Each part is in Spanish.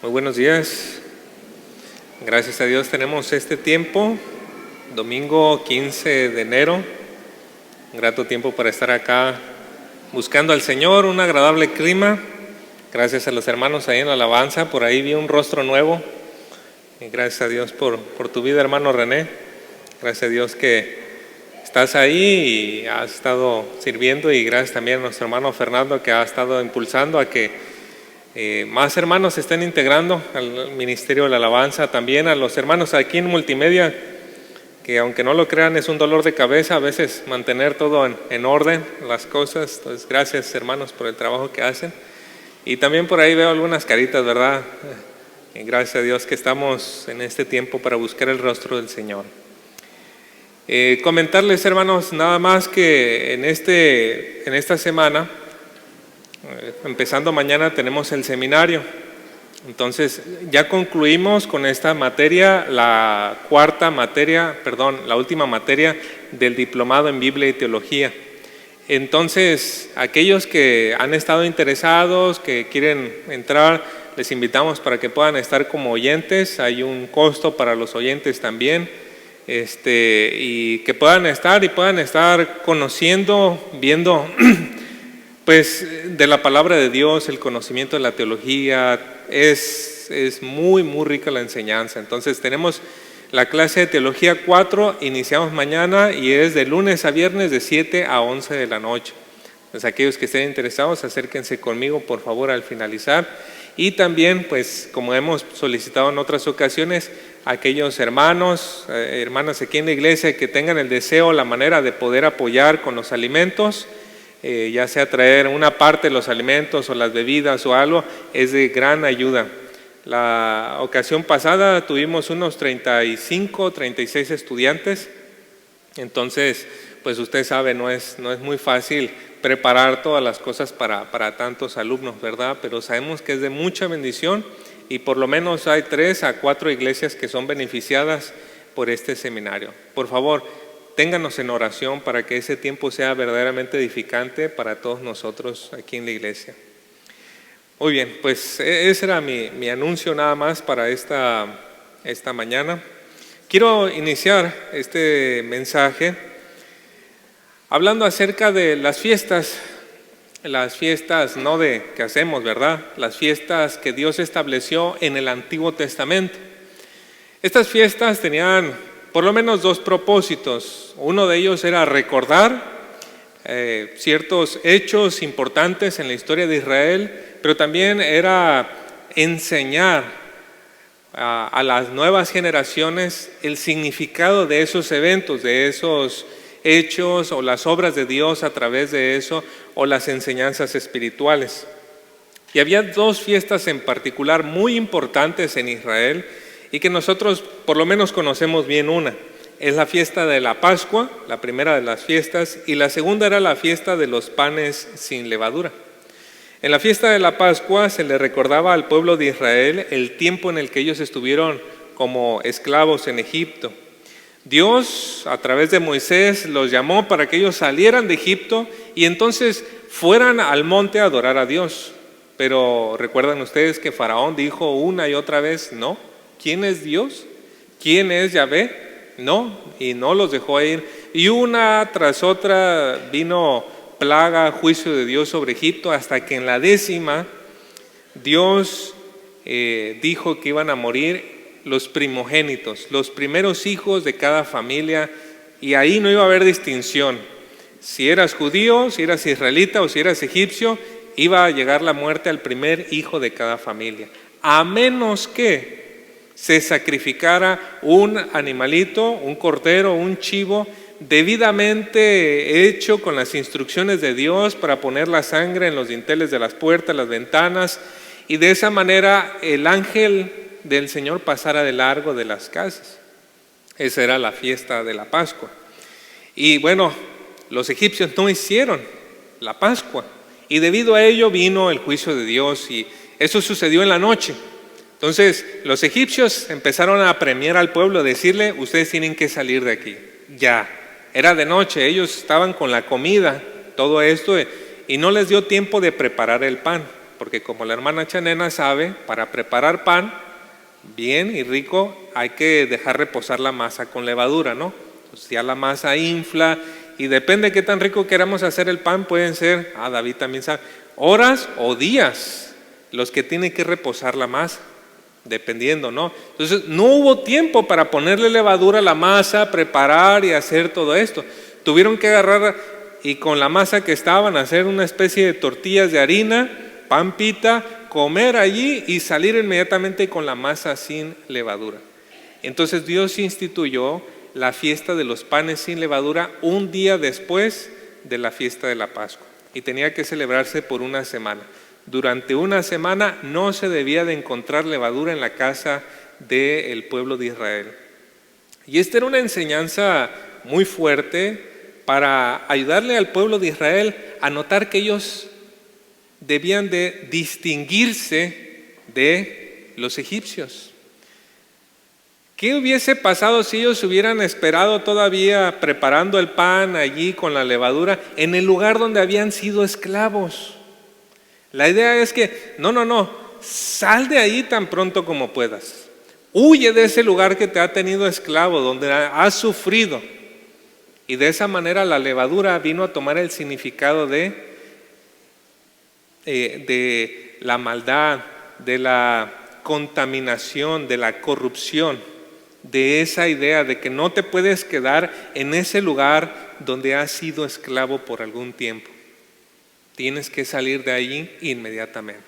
Muy buenos días. Gracias a Dios tenemos este tiempo, domingo 15 de enero, un grato tiempo para estar acá buscando al Señor, un agradable clima. Gracias a los hermanos ahí en la alabanza, por ahí vi un rostro nuevo. Y gracias a Dios por tu vida, hermano René. Gracias a Dios que estás ahí y has estado sirviendo, y gracias también a nuestro hermano Fernando, que ha estado impulsando a que más hermanos se estén integrando al ministerio de la alabanza. También a los hermanos aquí en multimedia, que aunque no lo crean es un dolor de cabeza a veces mantener todo en orden, las cosas. Entonces gracias, hermanos, por el trabajo que hacen. Y también por ahí veo algunas caritas, ¿verdad? Y gracias a Dios que estamos en este tiempo para buscar el rostro del Señor. Comentarles, hermanos, nada más que en esta semana, empezando mañana, tenemos el seminario. Entonces ya concluimos con esta materia, la última materia del diplomado en Biblia y Teología. Entonces, aquellos que han estado interesados, que quieren entrar, les invitamos para que puedan estar como oyentes. Hay un costo para los oyentes también, y que puedan estar conociendo, viendo pues de la palabra de Dios, el conocimiento de la teología. Es muy rica la enseñanza. Entonces tenemos la clase de Teología 4, iniciamos mañana y es de lunes a viernes de 7 a 11 de la noche. Pues aquellos que estén interesados, acérquense conmigo por favor al finalizar. Y también, pues como hemos solicitado en otras ocasiones, aquellos hermanos, hermanas aquí en la iglesia que tengan el deseo, la manera de poder apoyar con los alimentos, ya sea traer una parte de los alimentos o las bebidas o algo, es de gran ayuda. La ocasión pasada tuvimos unos 35, 36 estudiantes. Entonces, pues usted sabe, no es muy fácil preparar todas las cosas para tantos alumnos, ¿verdad? Pero sabemos que es de mucha bendición, y por lo menos hay 3 a 4 iglesias que son beneficiadas por este seminario. Por favor, ténganos en oración para que ese tiempo sea verdaderamente edificante para todos nosotros aquí en la iglesia. Muy bien, pues ese era mi anuncio nada más para esta mañana. Quiero iniciar este mensaje hablando acerca de las fiestas no de que hacemos, ¿verdad? Las fiestas que Dios estableció en el Antiguo Testamento. Estas fiestas tenían por lo menos 2 propósitos. Uno de ellos era recordar ciertos hechos importantes en la historia de Israel, pero también era enseñar a las nuevas generaciones el significado de esos eventos, de esos hechos o las obras de Dios a través de eso, o las enseñanzas espirituales. Y había 2 fiestas en particular muy importantes en Israel y que nosotros por lo menos conocemos bien. Una es la fiesta de la Pascua, la primera de las fiestas, y la segunda era la fiesta de los panes sin levadura. En la fiesta de la Pascua se le recordaba al pueblo de Israel el tiempo en el que ellos estuvieron como esclavos en Egipto. Dios, a través de Moisés, los llamó para que ellos salieran de Egipto y entonces fueran al monte a adorar a Dios. Pero recuerdan ustedes que Faraón dijo una y otra vez, no. ¿Quién es Dios? ¿Quién es Yahvé? No, y no los dejó ir. Y una tras otra vino plaga, juicio de Dios sobre Egipto, hasta que en la 10ª Dios dijo que iban a morir los primogénitos, los primeros hijos de cada familia, y ahí no iba a haber distinción. Si eras judío, si eras israelita o si eras egipcio, iba a llegar la muerte al primer hijo de cada familia, a menos que se sacrificara un animalito, un cordero, un chivo, debidamente hecho con las instrucciones de Dios, para poner la sangre en los dinteles de las puertas, las ventanas, y de esa manera el ángel del Señor pasara de largo de las casas. Esa era la fiesta de la Pascua. Y bueno, los egipcios no hicieron la Pascua, y debido a ello vino el juicio de Dios, y eso sucedió en la noche. Entonces los egipcios empezaron a apremiar al pueblo, a decirle, ustedes tienen que salir de aquí, ya. Era de noche, ellos estaban con la comida, todo esto, y no les dio tiempo de preparar el pan. porque como la hermana Chanena sabe, para preparar pan bien y rico hay que dejar reposar la masa con levadura, ¿no? Pues ya la masa infla y depende de qué tan rico queramos hacer el pan, pueden ser, David también sabe, horas o días los que tiene que reposar la masa, dependiendo, ¿no? Entonces no hubo tiempo para ponerle levadura a la masa, preparar y hacer todo esto. Tuvieron que agarrar y con la masa que estaban hacer una especie de tortillas de harina, pan pita, comer allí y salir inmediatamente con la masa sin levadura. Entonces Dios instituyó la fiesta de los panes sin levadura un día después de la fiesta de la Pascua y tenía que celebrarse por una semana. Durante una semana no se debía de encontrar levadura en la casa del pueblo de Israel. Y esta era una enseñanza muy fuerte para ayudarle al pueblo de Israel a notar que ellos debían de distinguirse de los egipcios. ¿Qué hubiese pasado si ellos hubieran esperado todavía preparando el pan allí con la levadura en el lugar donde habían sido esclavos? La idea es que, no, sal de ahí tan pronto como puedas. Huye de ese lugar que te ha tenido esclavo, donde has sufrido. Y de esa manera la levadura vino a tomar el significado de la maldad, de la contaminación, de la corrupción, de esa idea de que no te puedes quedar en ese lugar donde has sido esclavo por algún tiempo. Tienes que salir de allí inmediatamente.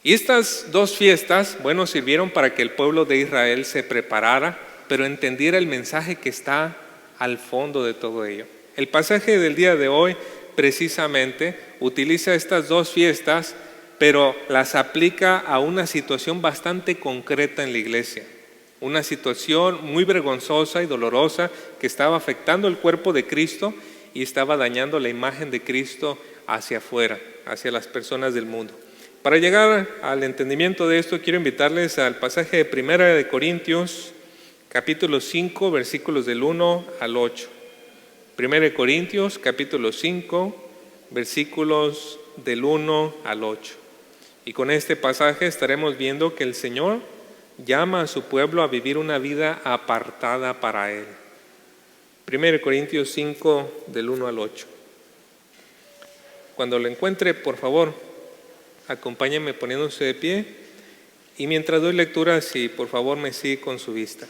Y estas dos fiestas, bueno, sirvieron para que el pueblo de Israel se preparara, pero entendiera el mensaje que está al fondo de todo ello. El pasaje del día de hoy precisamente utiliza estas dos fiestas, pero las aplica a una situación bastante concreta en la iglesia. Una situación muy vergonzosa y dolorosa que estaba afectando el cuerpo de Cristo y estaba dañando la imagen de Cristo hacia afuera, hacia las personas del mundo. Para llegar al entendimiento de esto, quiero invitarles al pasaje de 1 de Corintios, capítulo 5, versículos del 1 al 8. 1 de Corintios, capítulo 5, versículos del 1 al 8. Y con este pasaje estaremos viendo que el Señor llama a su pueblo a vivir una vida apartada para Él. 1 Corintios 5, del 1 al 8. Cuando lo encuentre, por favor, acompáñenme poniéndose de pie y mientras doy lectura, si por favor me sigue con su vista.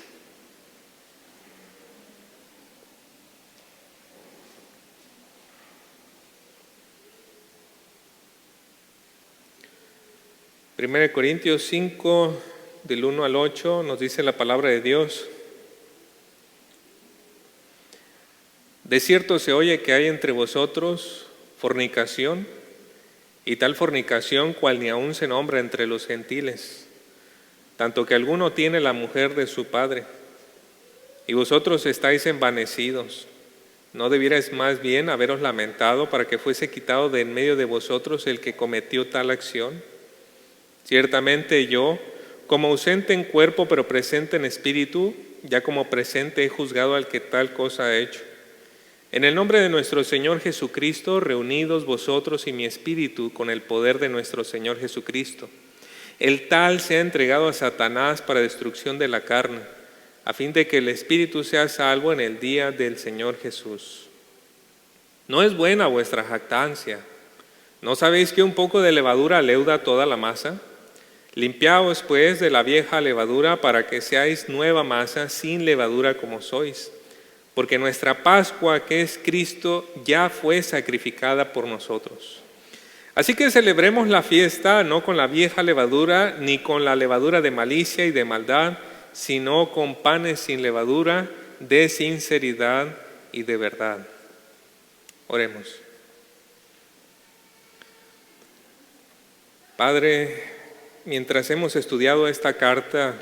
Primera de Corintios 5, del 1 al 8, nos dice la palabra de Dios. De cierto se oye que hay entre vosotros fornicación, y tal fornicación cual ni aun se nombra entre los gentiles, tanto que alguno tiene la mujer de su padre, y vosotros estáis envanecidos. ¿No debierais más bien haberos lamentado para que fuese quitado de en medio de vosotros el que cometió tal acción? Ciertamente yo, como ausente en cuerpo pero presente en espíritu, ya como presente he juzgado al que tal cosa ha hecho. En el nombre de nuestro Señor Jesucristo, reunidos vosotros y mi espíritu con el poder de nuestro Señor Jesucristo. El tal sea entregado a Satanás para destrucción de la carne, a fin de que el espíritu sea salvo en el día del Señor Jesús. No es buena vuestra jactancia. ¿No sabéis que un poco de levadura leuda toda la masa? Limpiaos pues de la vieja levadura para que seáis nueva masa sin levadura como sois. Porque nuestra Pascua, que es Cristo, ya fue sacrificada por nosotros. Así que celebremos la fiesta no con la vieja levadura, ni con la levadura de malicia y de maldad, sino con panes sin levadura, de sinceridad y de verdad. Oremos. Padre, mientras hemos estudiado esta carta,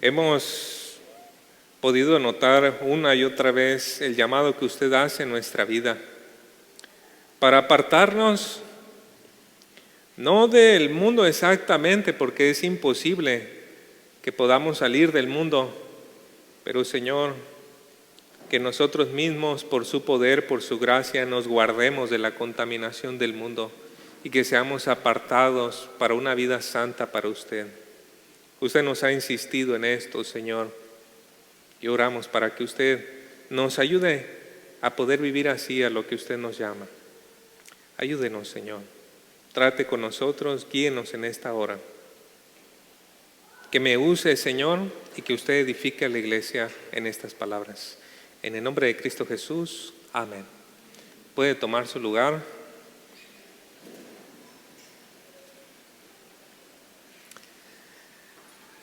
hemos podido notar una y otra vez el llamado que usted hace en nuestra vida para apartarnos no del mundo exactamente, porque es imposible que podamos salir del mundo, pero Señor, que nosotros mismos por su poder, por su gracia, nos guardemos de la contaminación del mundo y que seamos apartados para una vida santa para usted. Usted nos ha insistido en esto, Señor, y oramos para que usted nos ayude a poder vivir así a lo que usted nos llama. Ayúdenos, Señor. Trate con nosotros, guíenos en esta hora. Que me use, Señor, y que usted edifique a la iglesia en estas palabras. En el nombre de Cristo Jesús, amén. Puede tomar su lugar.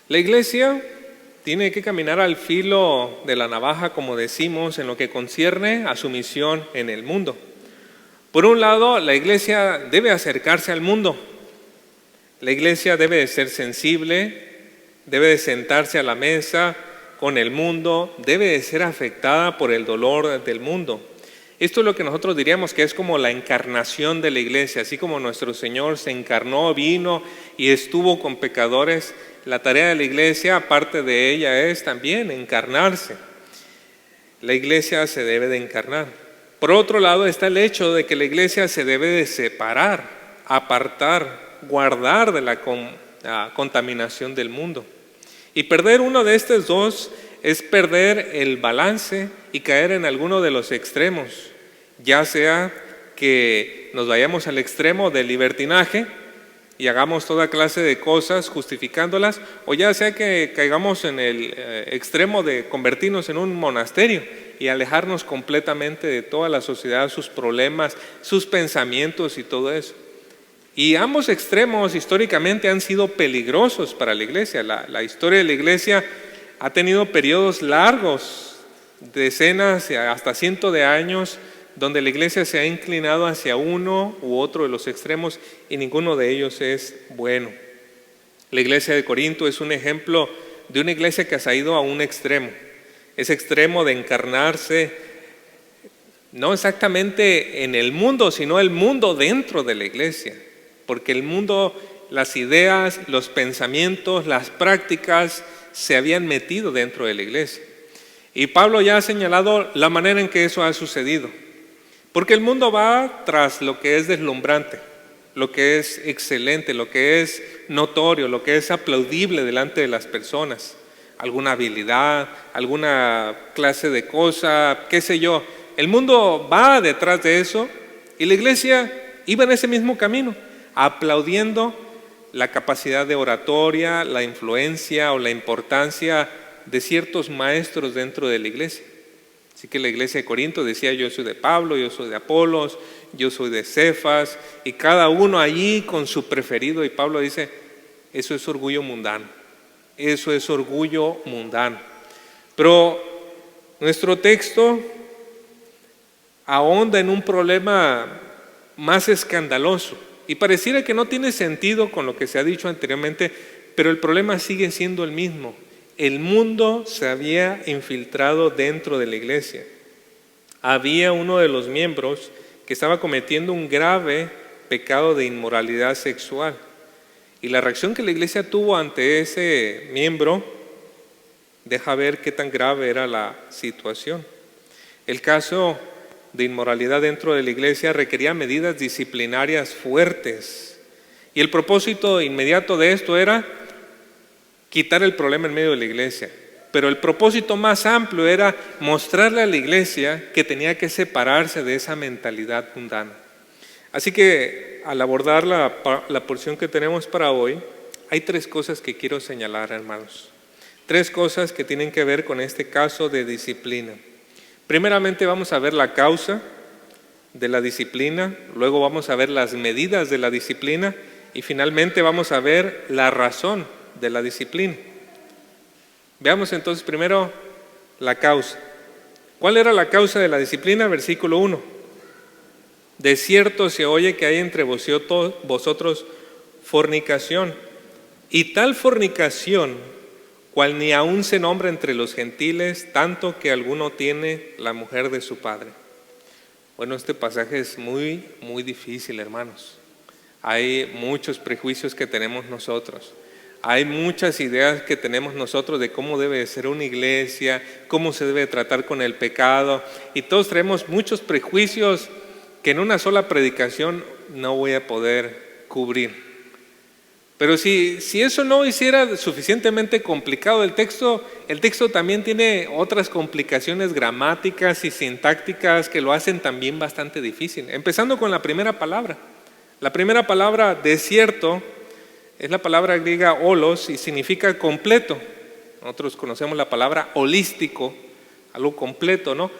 La iglesia tiene que caminar al filo de la navaja, como decimos, en lo que concierne a su misión en el mundo. Por un lado, la iglesia debe acercarse al mundo. La iglesia debe de ser sensible, debe de sentarse a la mesa con el mundo, debe de ser afectada por el dolor del mundo. Esto es lo que nosotros diríamos que es como la encarnación de la iglesia. Así como nuestro Señor se encarnó, vino y estuvo con pecadores, la tarea de la iglesia, aparte de ella, es también encarnarse. La iglesia se debe de encarnar. Por otro lado está el hecho de que la iglesia se debe de separar, apartar, guardar de la contaminación del mundo. Y perder uno de estos dos es perder el balance y caer en alguno de los extremos, ya sea que nos vayamos al extremo del libertinaje y hagamos toda clase de cosas justificándolas, o ya sea que caigamos en el extremo de convertirnos en un monasterio y alejarnos completamente de toda la sociedad, sus problemas, sus pensamientos y todo eso. Y ambos extremos históricamente han sido peligrosos para la iglesia. La historia de la iglesia ha tenido periodos largos, decenas hasta cientos de años, donde la iglesia se ha inclinado hacia uno u otro de los extremos y ninguno de ellos es bueno. La iglesia de Corinto es un ejemplo de una iglesia que se ha ido a un extremo. Ese extremo de encarnarse, no exactamente en el mundo, sino el mundo dentro de la iglesia. Porque el mundo, las ideas, los pensamientos, las prácticas se habían metido dentro de la iglesia. Y Pablo ya ha señalado la manera en que eso ha sucedido. Porque el mundo va tras lo que es deslumbrante, lo que es excelente, lo que es notorio, lo que es aplaudible delante de las personas. Alguna habilidad, alguna clase de cosa, qué sé yo. El mundo va detrás de eso y la iglesia iba en ese mismo camino, aplaudiendo la capacidad de oratoria, la influencia o la importancia de ciertos maestros dentro de la iglesia. Así que la iglesia de Corinto decía: yo soy de Pablo, yo soy de Apolos, yo soy de Cefas, y cada uno allí con su preferido. Y Pablo dice: eso es orgullo mundano, eso es orgullo mundano. Pero nuestro texto ahonda en un problema más escandaloso y pareciera que no tiene sentido con lo que se ha dicho anteriormente, pero el problema sigue siendo el mismo. El mundo se había infiltrado dentro de la iglesia. Había uno de los miembros que estaba cometiendo un grave pecado de inmoralidad sexual. Y la reacción que la iglesia tuvo ante ese miembro deja ver qué tan grave era la situación. El caso de inmoralidad dentro de la iglesia requería medidas disciplinarias fuertes. Y el propósito inmediato de esto era quitar el problema en medio de la iglesia. Pero el propósito más amplio era mostrarle a la iglesia que tenía que separarse de esa mentalidad mundana. Así que al abordar la porción que tenemos para hoy, hay tres cosas que quiero señalar, hermanos. Tres cosas que tienen que ver con este caso de disciplina. Primeramente vamos a ver la causa de la disciplina, luego vamos a ver las medidas de la disciplina y finalmente vamos a ver la razón de la disciplina. Veamos entonces primero la causa. ¿Cuál era la causa de la disciplina? Versículo 1. De cierto se oye que hay entre vosotros fornicación, y tal fornicación cual ni aún se nombra entre los gentiles, tanto que alguno tiene la mujer de su padre. Bueno, este pasaje es muy difícil, hermanos. Hay muchos prejuicios que tenemos nosotros. Hay muchas ideas que tenemos nosotros de cómo debe de ser una iglesia, cómo se debe tratar con el pecado. Y todos traemos muchos prejuicios que en una sola predicación no voy a poder cubrir. Pero si eso no hiciera suficientemente complicado el texto también tiene otras complicaciones gramáticas y sintácticas que lo hacen también bastante difícil. Empezando con la primera palabra. La primera palabra, desierto, es la palabra griega holos y significa completo. Nosotros conocemos la palabra holístico, algo completo, ¿no?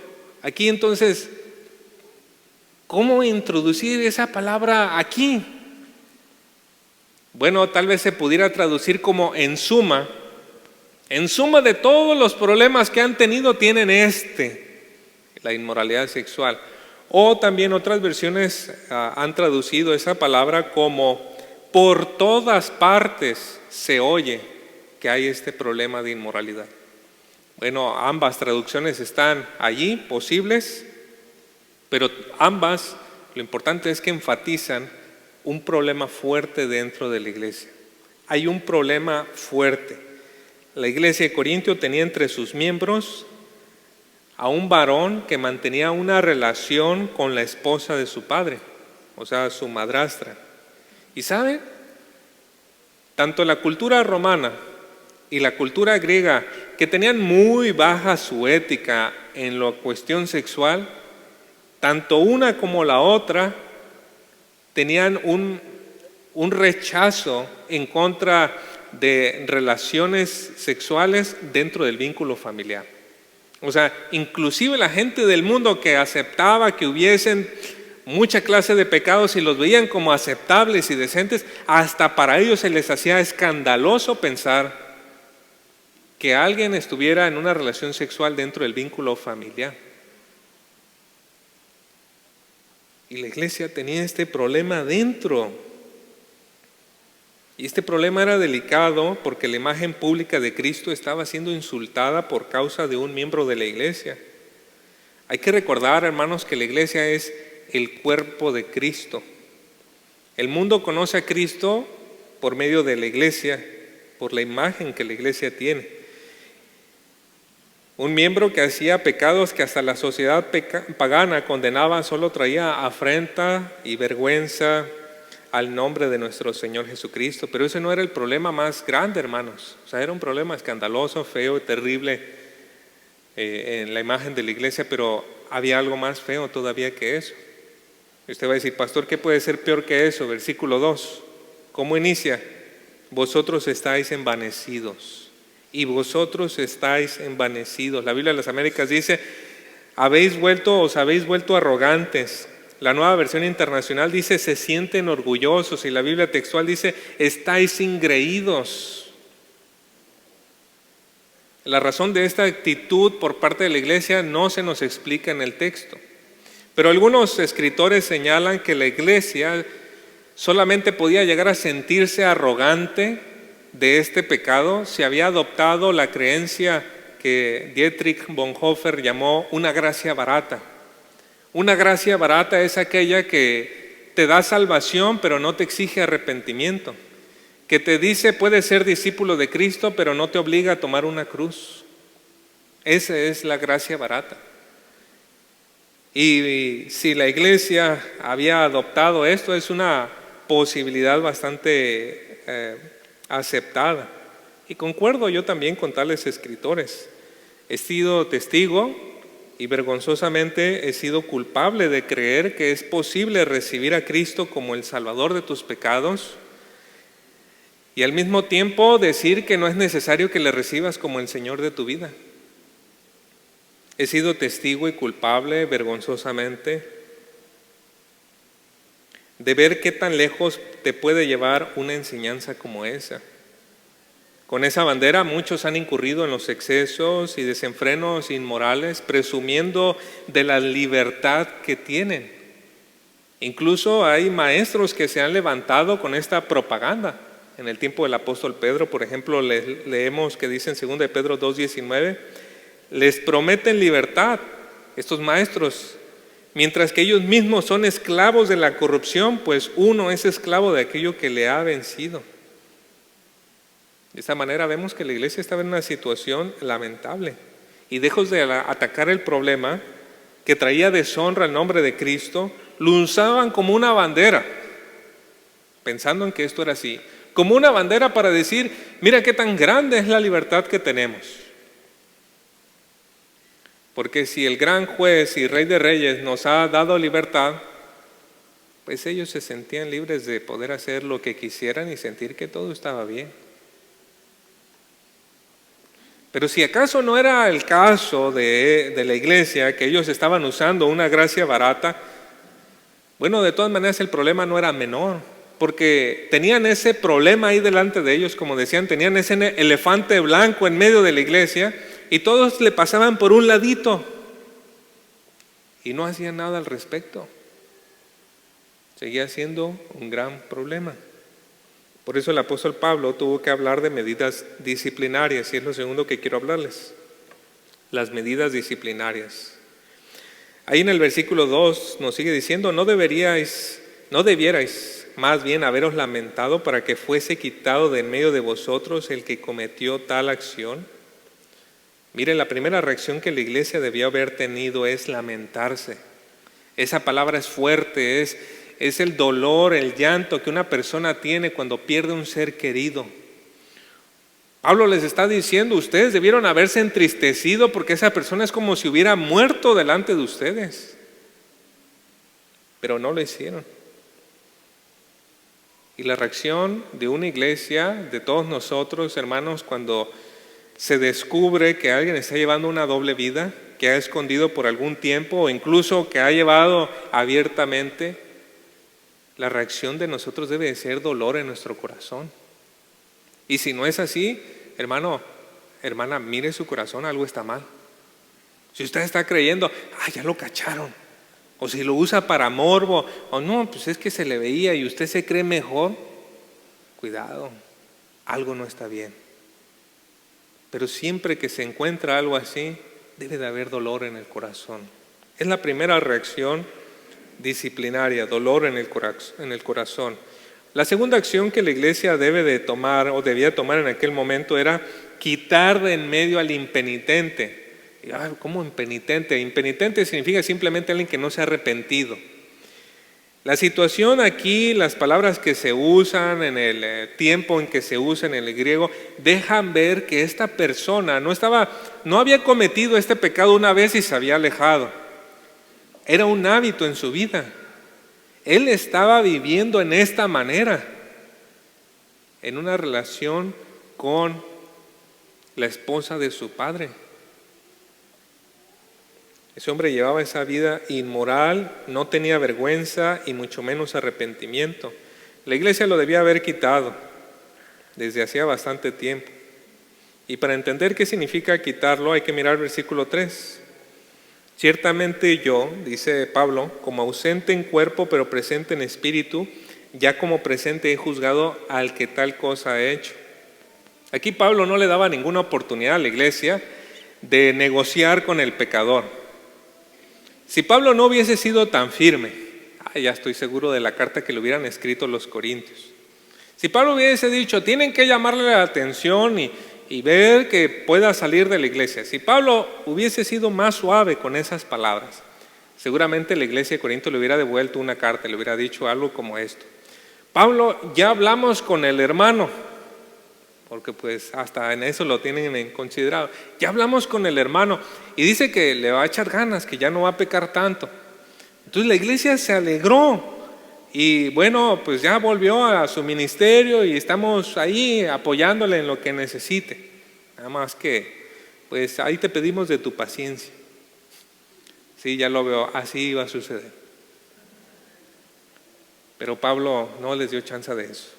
Aquí entonces, ¿cómo introducir esa palabra aquí? Bueno, tal vez se pudiera traducir como en suma de todos los problemas que han tenido tienen la inmoralidad sexual. O también otras versiones han traducido esa palabra como por todas partes se oye que hay este problema de inmoralidad. Bueno, ambas traducciones están allí, posibles, pero ambas, lo importante es que enfatizan un problema fuerte dentro de la iglesia. Hay un problema fuerte. La iglesia de Corintio tenía entre sus miembros a un varón que mantenía una relación con la esposa de su padre, o sea, su madrastra. Y ¿sabe? Tanto la cultura romana y la cultura griega, que tenían muy baja su ética en la cuestión sexual, tanto una como la otra tenían un rechazo en contra de relaciones sexuales dentro del vínculo familiar. O sea, inclusive la gente del mundo que aceptaba que hubiesen mucha clase de pecados y los veían como aceptables y decentes, hasta para ellos se les hacía escandaloso pensar que alguien estuviera en una relación sexual dentro del vínculo familiar. Y la iglesia tenía este problema dentro. Y este problema era delicado porque la imagen pública de Cristo estaba siendo insultada por causa de un miembro de la iglesia. Hay que recordar, hermanos, que la iglesia es el cuerpo de Cristo. El mundo conoce a Cristo por medio de la iglesia, por la imagen que la iglesia tiene. Un miembro que hacía pecados que hasta la sociedad pagana condenaba solo traía afrenta y vergüenza al nombre de nuestro Señor Jesucristo. Pero ese no era el problema más grande, hermanos. O sea, era un problema escandaloso, feo, terrible en la imagen de la iglesia, pero había algo más feo todavía que eso. Y usted va a decir, pastor, ¿qué puede ser peor que eso? Versículo 2. ¿Cómo inicia? Vosotros estáis envanecidos. Y vosotros estáis envanecidos. La Biblia de las Américas dice, os habéis vuelto arrogantes. La Nueva Versión Internacional dice, se sienten orgullosos. Y la Biblia textual dice, estáis ingreídos. La razón de esta actitud por parte de la iglesia no se nos explica en el texto. Pero algunos escritores señalan que la iglesia solamente podía llegar a sentirse arrogante de este pecado si había adoptado la creencia que Dietrich Bonhoeffer llamó una gracia barata. Una gracia barata es aquella que te da salvación pero no te exige arrepentimiento, que te dice puedes ser discípulo de Cristo pero no te obliga a tomar una cruz. Esa es la gracia barata. Y si la iglesia había adoptado esto, es una posibilidad bastante aceptada. Y concuerdo yo también con tales escritores. He sido testigo y vergonzosamente he sido culpable de creer que es posible recibir a Cristo como el Salvador de tus pecados y al mismo tiempo decir que no es necesario que le recibas como el Señor de tu vida. He sido testigo y culpable vergonzosamente de ver qué tan lejos te puede llevar una enseñanza como esa. Con esa bandera muchos han incurrido en los excesos y desenfrenos inmorales, presumiendo de la libertad que tienen. Incluso hay maestros que se han levantado con esta propaganda. En el tiempo del apóstol Pedro, por ejemplo, leemos que dice en 2 Pedro 2:19, les prometen libertad estos maestros, mientras que ellos mismos son esclavos de la corrupción, pues uno es esclavo de aquello que le ha vencido. De esta manera vemos que la iglesia estaba en una situación lamentable y lejos de atacar el problema, que traía deshonra el nombre de Cristo, lo usaban como una bandera, pensando en que esto era así, como una bandera para decir, mira qué tan grande es la libertad que tenemos. Porque si el gran juez y rey de reyes nos ha dado libertad, pues ellos se sentían libres de poder hacer lo que quisieran y sentir que todo estaba bien. Pero si acaso no era el caso de la iglesia, que ellos estaban usando una gracia barata, bueno, de todas maneras el problema no era menor, porque tenían ese problema ahí delante de ellos, como decían, tenían ese elefante blanco en medio de la iglesia y todos le pasaban por un ladito y no hacían nada al respecto. Seguía siendo un gran problema. Por eso el apóstol Pablo tuvo que hablar de medidas disciplinarias, y es lo segundo que quiero hablarles, las medidas disciplinarias. Ahí en el versículo 2 nos sigue diciendo, no debierais más bien haberos lamentado para que fuese quitado de en medio de vosotros el que cometió tal acción. Miren, la primera reacción que la iglesia debió haber tenido es lamentarse. Esa palabra es fuerte, es el dolor, el llanto que una persona tiene cuando pierde un ser querido. Pablo les está diciendo, ustedes debieron haberse entristecido porque esa persona es como si hubiera muerto delante de ustedes. Pero no lo hicieron. Y la reacción de una iglesia, de todos nosotros, hermanos, cuando se descubre que alguien está llevando una doble vida, que ha escondido por algún tiempo o incluso que ha llevado abiertamente, la reacción de nosotros debe de ser dolor en nuestro corazón. Y si no es así, hermano, hermana, mire su corazón, algo está mal. Si usted está creyendo, ya lo cacharon, o si lo usa para morbo, o no, pues es que se le veía y usted se cree mejor, cuidado, algo no está bien. Pero siempre que se encuentra algo así, debe de haber dolor en el corazón. Es la primera reacción disciplinaria, dolor en el corazón. La segunda acción que la iglesia debe de tomar o debía tomar en aquel momento era quitar de en medio al impenitente. ¿Cómo impenitente? Impenitente significa simplemente alguien que no se ha arrepentido. La situación aquí, las palabras que se usan en el tiempo en que se usan en el griego, dejan ver que esta persona no había cometido este pecado una vez y se había alejado. Era un hábito en su vida. Él estaba viviendo en esta manera, en una relación con la esposa de su padre. Ese hombre llevaba esa vida inmoral, no tenía vergüenza y mucho menos arrepentimiento. La iglesia lo debía haber quitado desde hacía bastante tiempo. Y para entender qué significa quitarlo hay que mirar el versículo 3. Ciertamente yo, dice Pablo, como ausente en cuerpo pero presente en espíritu, ya como presente he juzgado al que tal cosa ha hecho. Aquí Pablo no le daba ninguna oportunidad a la iglesia de negociar con el pecador. Si Pablo no hubiese sido tan firme, ya estoy seguro de la carta que le hubieran escrito los corintios. Si Pablo hubiese dicho, tienen que llamarle la atención y ver que pueda salir de la iglesia. Si Pablo hubiese sido más suave con esas palabras, seguramente la iglesia de Corinto le hubiera devuelto una carta, le hubiera dicho algo como esto. Pablo, ya hablamos con el hermano, porque pues hasta en eso lo tienen en considerado. Ya hablamos con el hermano y dice que le va a echar ganas, que ya no va a pecar tanto. Entonces la iglesia se alegró y bueno, pues ya volvió a su ministerio y estamos ahí apoyándole en lo que necesite. Nada más que, pues ahí te pedimos de tu paciencia. Sí, ya lo veo, así iba a suceder. Pero Pablo no les dio chance de eso.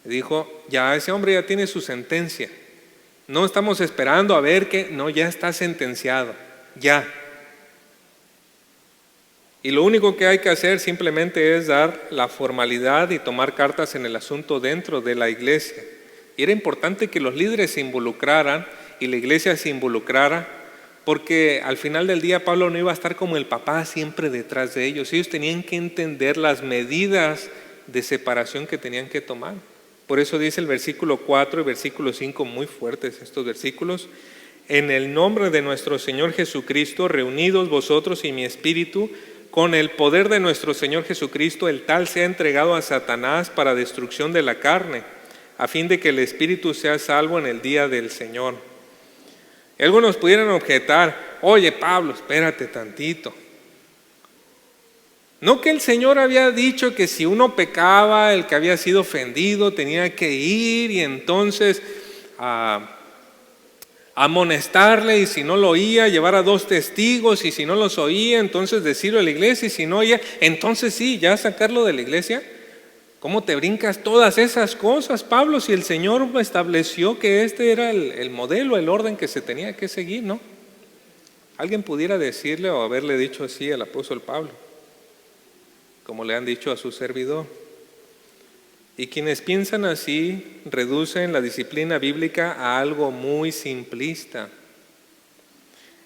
Dijo, ya ese hombre ya tiene su sentencia. No estamos esperando a ver que, no, ya está sentenciado, ya. Y lo único que hay que hacer simplemente es dar la formalidad y tomar cartas en el asunto dentro de la iglesia. Y era importante que los líderes se involucraran y la iglesia se involucrara, porque al final del día Pablo no iba a estar como el papá siempre detrás de ellos. Ellos tenían que entender las medidas de separación que tenían que tomar. Por eso dice el versículo 4 y versículo 5, muy fuertes estos versículos. en el nombre de nuestro Señor Jesucristo, reunidos vosotros y mi espíritu, con el poder de nuestro Señor Jesucristo, el tal sea entregado a Satanás para destrucción de la carne, a fin de que el espíritu sea salvo en el día del Señor. Y algunos pudieran objetar: oye Pablo, espérate tantito. ¿No que el Señor había dicho que si uno pecaba, el que había sido ofendido tenía que ir y entonces amonestarle, y si no lo oía, llevar a 2 testigos, y si no los oía, entonces decirlo a la iglesia, y si no oía, entonces sí, ya sacarlo de la iglesia? ¿Cómo te brincas todas esas cosas, Pablo, si el Señor estableció que este era el modelo, el orden que se tenía que seguir, ¿no? Alguien pudiera decirle o haberle dicho así al apóstol Pablo, como le han dicho a su servidor. Y quienes piensan así reducen la disciplina bíblica a algo muy simplista.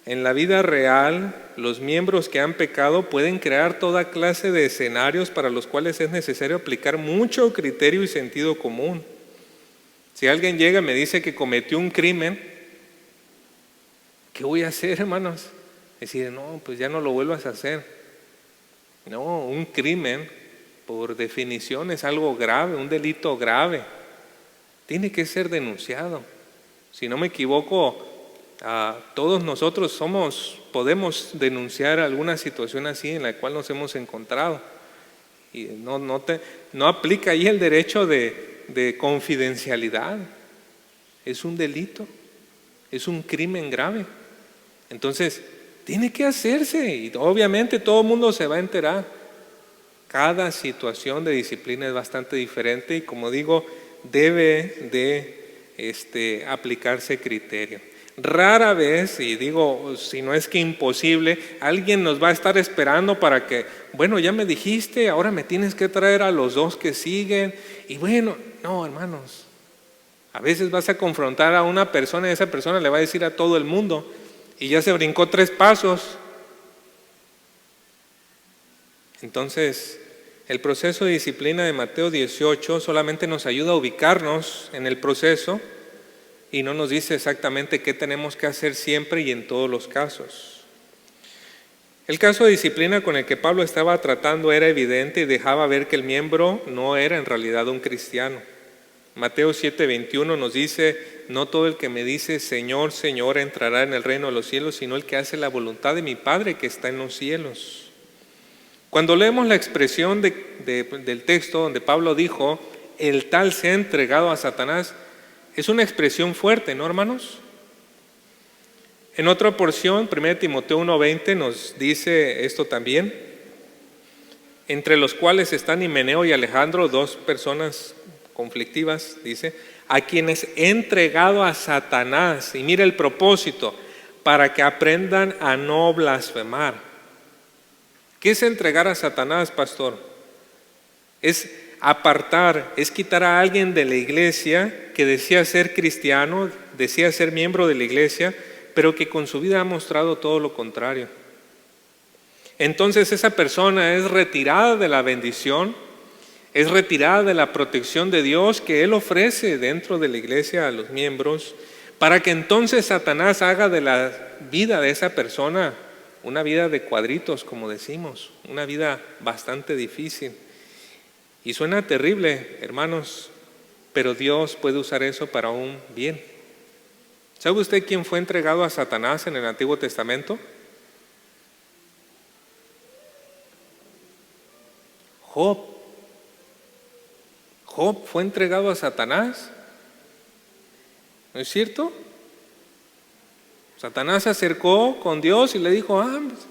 En la vida real, los miembros que han pecado pueden crear toda clase de escenarios para los cuales es necesario aplicar mucho criterio y sentido común. Si alguien llega y me dice que cometió un crimen, ¿qué voy a hacer, hermanos? Decir, no, pues ya no lo vuelvas a hacer. No, un crimen, por definición, es algo grave, un delito grave. Tiene que ser denunciado. Si no me equivoco, todos nosotros podemos denunciar alguna situación así en la cual nos hemos encontrado. Y no aplica ahí el derecho de confidencialidad. Es un delito, es un crimen grave. Entonces, tiene que hacerse, y obviamente todo el mundo se va a enterar. Cada situación de disciplina es bastante diferente y, como digo, debe de aplicarse criterio. Rara vez, y digo, si no es que imposible, alguien nos va a estar esperando para que, bueno, ya me dijiste, ahora me tienes que traer a los 2 que siguen. Y bueno, no, hermanos, a veces vas a confrontar a una persona y esa persona le va a decir a todo el mundo, y ya se brincó 3 pasos. Entonces, el proceso de disciplina de Mateo 18 solamente nos ayuda a ubicarnos en el proceso y no nos dice exactamente qué tenemos que hacer siempre y en todos los casos. El caso de disciplina con el que Pablo estaba tratando era evidente y dejaba ver que el miembro no era en realidad un cristiano. Mateo 7:21 nos dice: no todo el que me dice Señor, Señor entrará en el reino de los cielos, sino el que hace la voluntad de mi Padre que está en los cielos. Cuando leemos la expresión del texto donde Pablo dijo, el tal sea entregado a Satanás, es una expresión fuerte, ¿no, hermanos? En otra porción, 1 Timoteo 1:20 nos dice esto también, entre los cuales están Himeneo y Alejandro, 2 personas conflictivas, dice, a quienes he entregado a Satanás, y mira el propósito, para que aprendan a no blasfemar. ¿Qué es entregar a Satanás, pastor? Es apartar, es quitar a alguien de la iglesia que decía ser cristiano, decía ser miembro de la iglesia, pero que con su vida ha mostrado todo lo contrario. Entonces esa persona es retirada de la bendición, es retirada de la protección de Dios que Él ofrece dentro de la iglesia a los miembros, para que entonces Satanás haga de la vida de esa persona una vida de cuadritos, como decimos, una vida bastante difícil. Y suena terrible, hermanos, pero Dios puede usar eso para un bien. ¿Sabe usted quién fue entregado a Satanás en el Antiguo Testamento? Job. Job fue entregado a Satanás. ¿No es cierto? Satanás se acercó con Dios y le dijo, pues,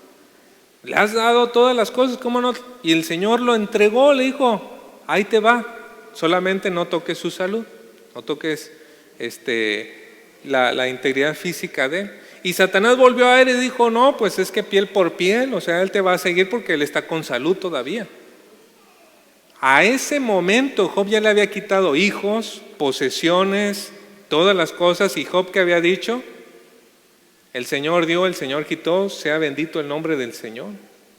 le has dado todas las cosas, ¿cómo no? Y el Señor lo entregó, le dijo, ahí te va, solamente no toques su salud, no toques la integridad física de él. Y Satanás volvió a él y dijo, no, pues es que piel por piel, o sea, él te va a seguir porque él está con salud todavía. A ese momento Job ya le había quitado hijos, posesiones, todas las cosas, y Job, ¿qué había dicho? El Señor dio, el Señor quitó, sea bendito el nombre del Señor.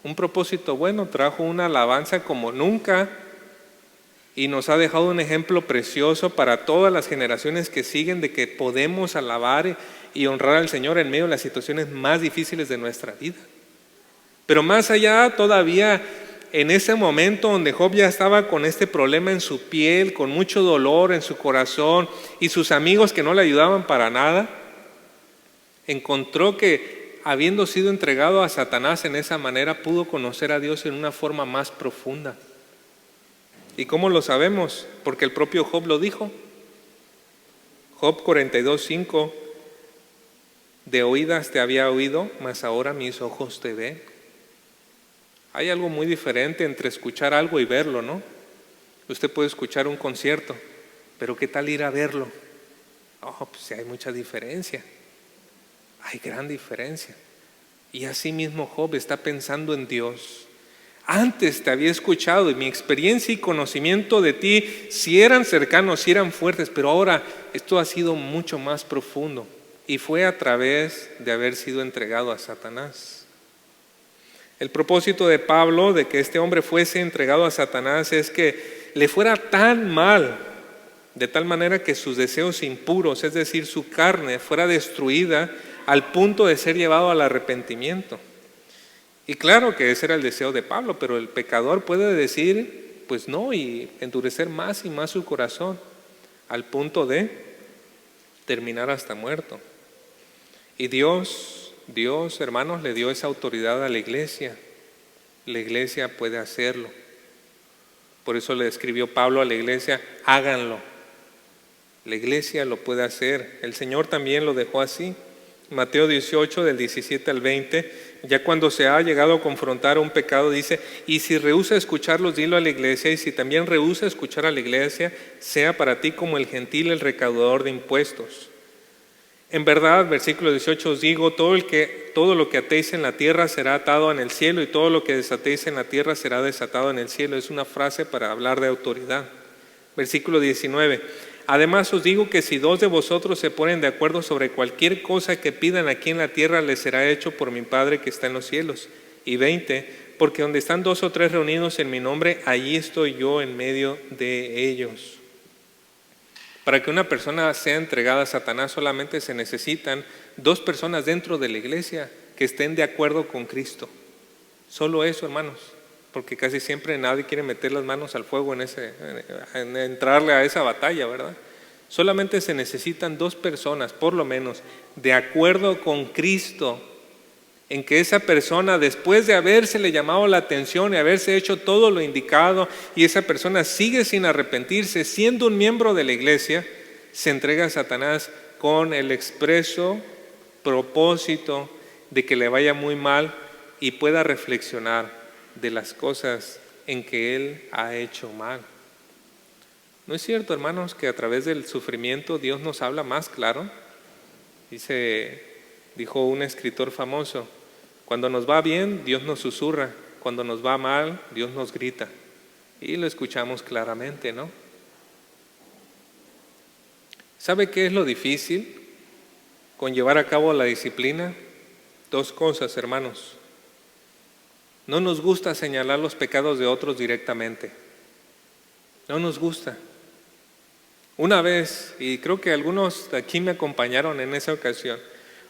Un propósito bueno, trajo una alabanza como nunca y nos ha dejado un ejemplo precioso para todas las generaciones que siguen de que podemos alabar y honrar al Señor en medio de las situaciones más difíciles de nuestra vida. Pero más allá todavía, en ese momento donde Job ya estaba con este problema en su piel, con mucho dolor en su corazón y sus amigos que no le ayudaban para nada, encontró que habiendo sido entregado a Satanás en esa manera, pudo conocer a Dios en una forma más profunda. ¿Y cómo lo sabemos? Porque el propio Job lo dijo. Job 42:5: de oídas te había oído, mas ahora mis ojos te ven. Hay algo muy diferente entre escuchar algo y verlo, ¿no? Usted puede escuchar un concierto, pero ¿qué tal ir a verlo? Oh, pues sí, hay mucha diferencia. Hay gran diferencia. Y así mismo Job está pensando en Dios. Antes te había escuchado y mi experiencia y conocimiento de ti sí eran cercanos, sí eran fuertes, pero ahora esto ha sido mucho más profundo y fue a través de haber sido entregado a Satanás. El propósito de Pablo de que este hombre fuese entregado a Satanás es que le fuera tan mal, de tal manera que sus deseos impuros, es decir, su carne, fuera destruida al punto de ser llevado al arrepentimiento. Y claro que ese era el deseo de Pablo, pero el pecador puede decir, pues no, y endurecer más y más su corazón, al punto de terminar hasta muerto. Y Dios, hermanos, le dio esa autoridad a la iglesia. La iglesia puede hacerlo. Por eso le escribió Pablo a la iglesia, háganlo. La iglesia lo puede hacer. El Señor también lo dejó así. Mateo 18, del 17 al 20, ya cuando se ha llegado a confrontar un pecado, dice: y si rehúsa escucharlos, dilo a la iglesia, y si también rehúsa escuchar a la iglesia, sea para ti como el gentil, el recaudador de impuestos. En verdad, versículo 18, os digo, todo lo que atéis en la tierra será atado en el cielo, y todo lo que desatéis en la tierra será desatado en el cielo. Es una frase para hablar de autoridad. Versículo 19, además os digo que si dos de vosotros se ponen de acuerdo sobre cualquier cosa que pidan aquí en la tierra, les será hecho por mi Padre que está en los cielos. Y 20, porque donde están dos o tres reunidos en mi nombre, allí estoy yo en medio de ellos. Para que una persona sea entregada a Satanás solamente se necesitan dos personas dentro de la iglesia que estén de acuerdo con Cristo. Solo eso, hermanos, porque casi siempre nadie quiere meter las manos al fuego en entrarle a esa batalla, ¿verdad? Solamente se necesitan dos personas, por lo menos, de acuerdo con Cristo, en que esa persona, después de habérsele llamado la atención y haberse hecho todo lo indicado, y esa persona sigue sin arrepentirse, siendo un miembro de la iglesia, se entrega a Satanás con el expreso propósito de que le vaya muy mal y pueda reflexionar de las cosas en que él ha hecho mal. ¿No es cierto, hermanos, que a través del sufrimiento Dios nos habla más claro? Dijo un escritor famoso: cuando nos va bien, Dios nos susurra; cuando nos va mal, Dios nos grita. Y lo escuchamos claramente, ¿no? ¿Sabe qué es lo difícil con llevar a cabo la disciplina? Dos cosas, hermanos. No nos gusta señalar los pecados de otros directamente. No nos gusta. Una vez, y creo que algunos de aquí me acompañaron en esa ocasión,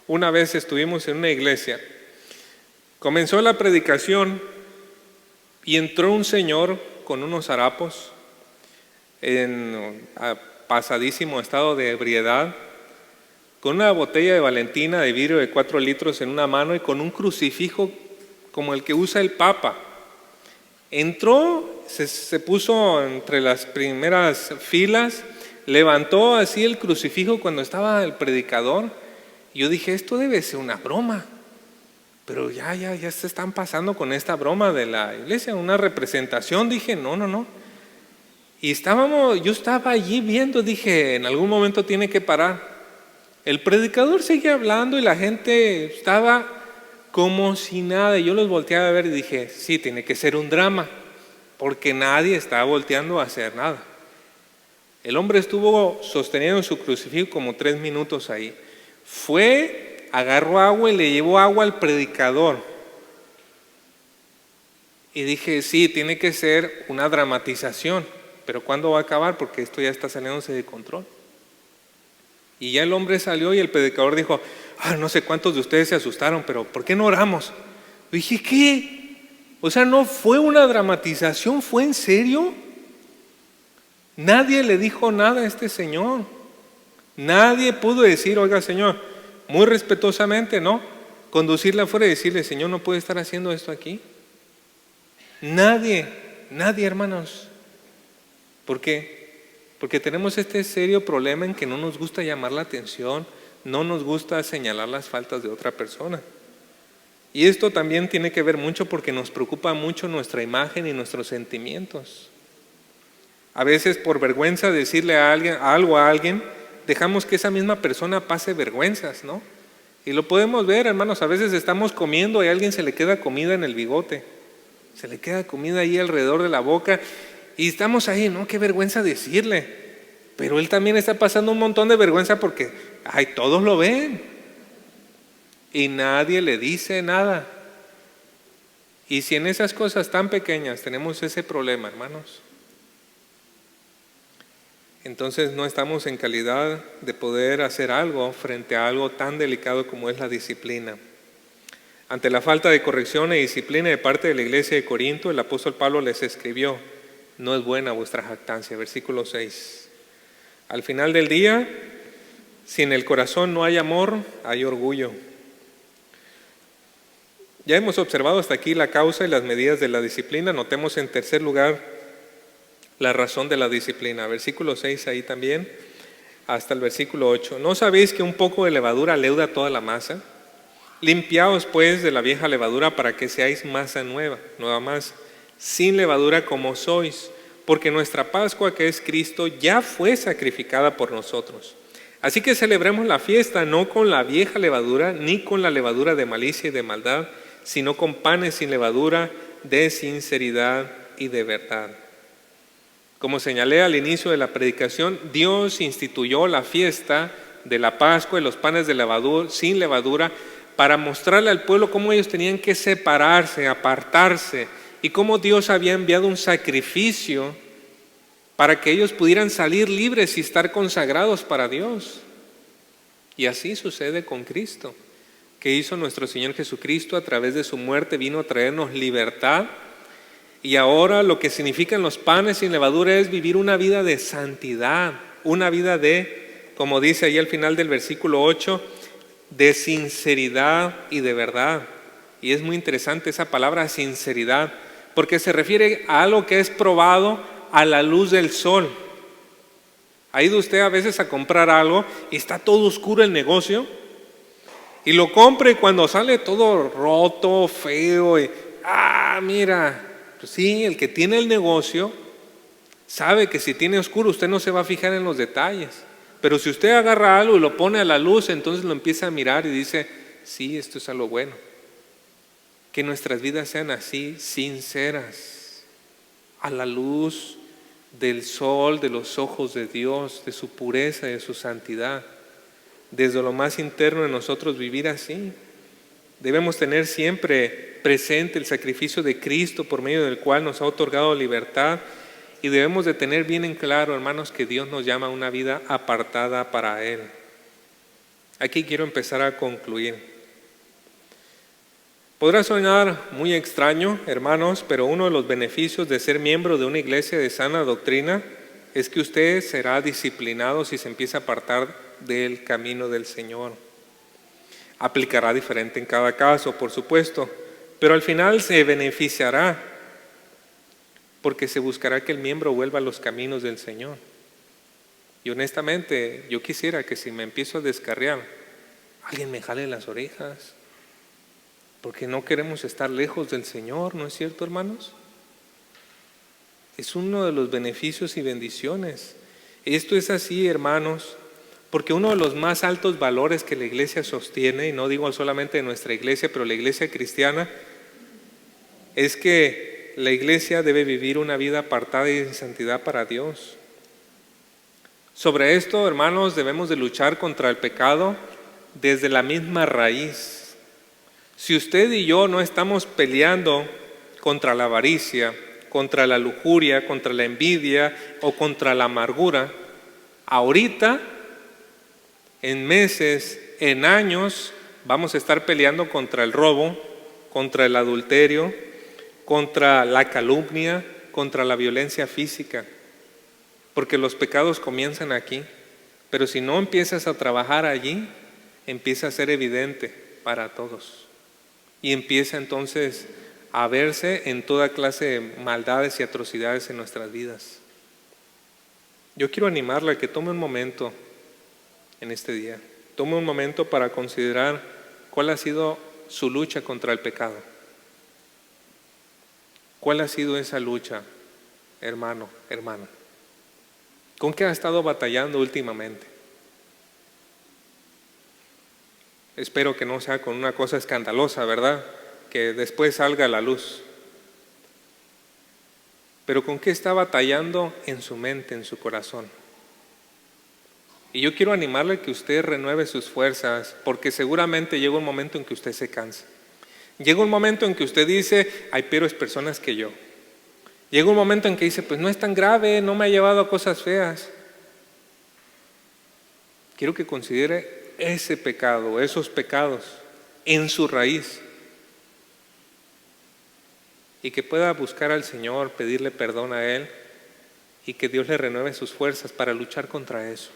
una vez estuvimos en una iglesia. Comenzó la predicación y entró un señor con unos harapos en pasadísimo estado de ebriedad, con una botella de Valentina de vidrio de 4 litros en una mano y con un crucifijo como el que usa el Papa. Entró, se puso entre las primeras filas, levantó así el crucifijo cuando estaba el predicador. Yo dije, esto debe ser una broma. Pero ya se están pasando con esta broma de la iglesia, una representación. Dije, no. Y yo estaba allí viendo, dije, en algún momento tiene que parar. El predicador seguía hablando y la gente estaba como si nada. Y yo los volteaba a ver y dije, sí, tiene que ser un drama, porque nadie estaba volteando a hacer nada. El hombre estuvo sosteniendo su crucifijo como 3 minutos ahí. Agarró agua y le llevó agua al predicador. Y dije, sí, tiene que ser una dramatización, pero ¿cuándo va a acabar? Porque esto ya está saliéndose de control. Y ya el hombre salió y el predicador dijo, no sé cuántos de ustedes se asustaron, pero ¿por qué no oramos? Y dije, ¿qué? O sea, no fue una dramatización, ¿fue en serio? Nadie le dijo nada a este señor. Nadie pudo decir, oiga señor, muy respetuosamente, ¿no? Conducirle afuera y decirle, Señor, no puede estar haciendo esto aquí. Nadie, hermanos. ¿Por qué? Porque tenemos este serio problema en que no nos gusta llamar la atención, no nos gusta señalar las faltas de otra persona. Y esto también tiene que ver mucho porque nos preocupa mucho nuestra imagen y nuestros sentimientos. A veces por vergüenza de decirle algo a alguien, dejamos que esa misma persona pase vergüenzas, ¿no? Y lo podemos ver, hermanos, a veces estamos comiendo y a alguien se le queda comida en el bigote, se le queda comida ahí alrededor de la boca y estamos ahí, ¿no? Qué vergüenza decirle, pero él también está pasando un montón de vergüenza porque, todos lo ven y nadie le dice nada. Y si en esas cosas tan pequeñas tenemos ese problema, hermanos, entonces no estamos en calidad de poder hacer algo frente a algo tan delicado como es la disciplina. Ante la falta de corrección y disciplina de parte de la iglesia de Corinto, el apóstol Pablo les escribió, no es buena vuestra jactancia, versículo 6. Al final del día, si en el corazón no hay amor, hay orgullo. Ya hemos observado hasta aquí la causa y las medidas de la disciplina. Notemos en tercer lugar la razón de la disciplina. Versículo 6 ahí también, hasta el versículo 8. ¿No sabéis que un poco de levadura leuda toda la masa? Limpiaos pues de la vieja levadura para que seáis masa nueva más, sin levadura como sois, porque nuestra Pascua, que es Cristo, ya fue sacrificada por nosotros. Así que celebremos la fiesta no con la vieja levadura, ni con la levadura de malicia y de maldad, sino con panes sin levadura, de sinceridad y de verdad. Como señalé al inicio de la predicación, Dios instituyó la fiesta de la Pascua y los panes de levadura, sin levadura, para mostrarle al pueblo cómo ellos tenían que separarse, apartarse, y cómo Dios había enviado un sacrificio para que ellos pudieran salir libres y estar consagrados para Dios. Y así sucede con Cristo, que hizo nuestro Señor Jesucristo a través de su muerte, vino a traernos libertad. Y ahora lo que significan los panes sin levadura es vivir una vida de santidad, una vida de, como dice ahí al final del versículo 8, de sinceridad y de verdad. Y es muy interesante esa palabra sinceridad, porque se refiere a algo que es probado a la luz del sol. ¿Ha ido usted a veces a comprar algo y está todo oscuro el negocio? Y lo compra y cuando sale todo roto, feo, y mira, pues sí, el que tiene el negocio sabe que si tiene oscuro usted no se va a fijar en los detalles. Pero si usted agarra algo y lo pone a la luz, entonces lo empieza a mirar y dice, sí, esto es algo bueno. Que nuestras vidas sean así, sinceras, a la luz del sol, de los ojos de Dios, de su pureza y de su santidad. Desde lo más interno de nosotros vivir así. Debemos tener siempre presente el sacrificio de Cristo por medio del cual nos ha otorgado libertad, y debemos de tener bien en claro, hermanos, que Dios nos llama a una vida apartada para Él. Aquí quiero empezar a concluir. Podrá sonar muy extraño, hermanos, pero uno de los beneficios de ser miembro de una iglesia de sana doctrina es que usted será disciplinado si se empieza a apartar del camino del Señor. Aplicará diferente en cada caso, por supuesto, pero al final se beneficiará porque se buscará que el miembro vuelva a los caminos del Señor. Y honestamente, yo quisiera que si me empiezo a descarriar, alguien me jale las orejas, porque no queremos estar lejos del Señor, ¿no es cierto, hermanos? Es uno de los beneficios y bendiciones. Esto es así, hermanos, porque uno de los más altos valores que la iglesia sostiene, y no digo solamente de nuestra iglesia, pero la iglesia cristiana, es que la iglesia debe vivir una vida apartada y en santidad para Dios. Sobre esto, hermanos, debemos de luchar contra el pecado desde la misma raíz. Si usted y yo no estamos peleando contra la avaricia, contra la lujuria, contra la envidia o contra la amargura, ahorita, en meses, en años, vamos a estar peleando contra el robo, contra el adulterio, contra la calumnia, contra la violencia física, porque los pecados comienzan aquí, pero si no empiezas a trabajar allí, empieza a ser evidente para todos y empieza entonces a verse en toda clase de maldades y atrocidades en nuestras vidas. Yo quiero animarle a que tome un momento en este día, tome un momento para considerar cuál ha sido su lucha contra el pecado. ¿Cuál ha sido esa lucha, hermano, hermana? ¿Con qué ha estado batallando últimamente? Espero que no sea con una cosa escandalosa, ¿verdad? Que después salga a la luz. Pero ¿con qué está batallando en su mente, en su corazón? Y yo quiero animarle a que usted renueve sus fuerzas, porque seguramente llega un momento en que usted se cansa. Llega un momento en que usted dice, hay peores personas que yo. Llega un momento en que dice, pues no es tan grave, no me ha llevado a cosas feas. Quiero que considere ese pecado, esos pecados en su raíz y que pueda buscar al Señor, pedirle perdón a Él y que Dios le renueve sus fuerzas para luchar contra eso.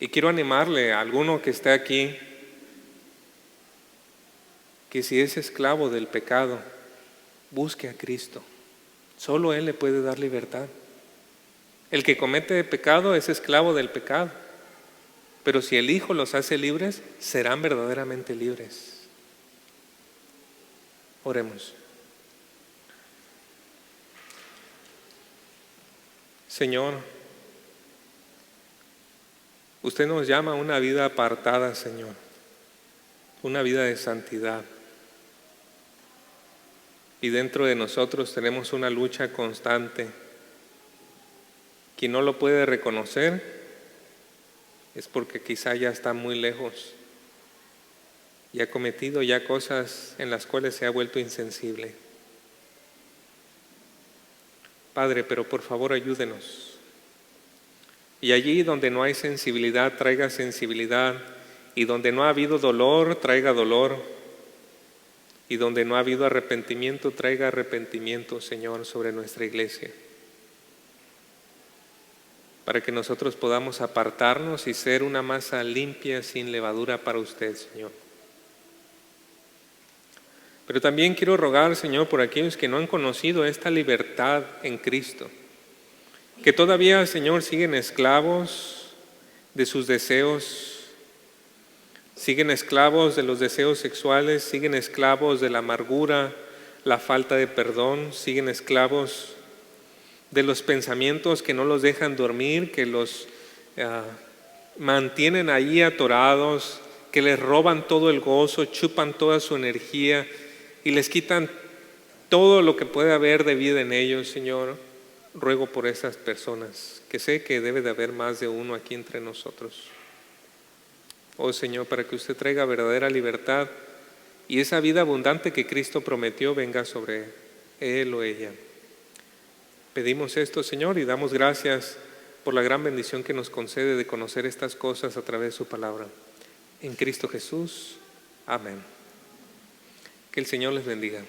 Y quiero animarle a alguno que esté aquí que si es esclavo del pecado, busque a Cristo. Solo Él le puede dar libertad. El que comete pecado es esclavo del pecado. Pero si el Hijo los hace libres, serán verdaderamente libres. Oremos. Señor, usted nos llama a una vida apartada, Señor, una vida de santidad. Y dentro de nosotros tenemos una lucha constante. Quien no lo puede reconocer es porque quizá ya está muy lejos y ha cometido ya cosas en las cuales se ha vuelto insensible. Padre, pero por favor ayúdenos. Y allí donde no hay sensibilidad, traiga sensibilidad. Y donde no ha habido dolor, traiga dolor. Y donde no ha habido arrepentimiento, traiga arrepentimiento, Señor, sobre nuestra iglesia. Para que nosotros podamos apartarnos y ser una masa limpia, sin levadura para usted, Señor. Pero también quiero rogar, Señor, por aquellos que no han conocido esta libertad en Cristo, que todavía, Señor, siguen esclavos de sus deseos, siguen esclavos de los deseos sexuales, siguen esclavos de la amargura, la falta de perdón, siguen esclavos de los pensamientos que no los dejan dormir, que los mantienen ahí atorados, que les roban todo el gozo, chupan toda su energía y les quitan todo lo que puede haber de vida en ellos, Señor. Ruego por esas personas, que sé que debe de haber más de uno aquí entre nosotros. Oh Señor, para que usted traiga verdadera libertad y esa vida abundante que Cristo prometió venga sobre él o ella. Pedimos esto, Señor, y damos gracias por la gran bendición que nos concede de conocer estas cosas a través de su palabra. En Cristo Jesús. Amén. Que el Señor les bendiga.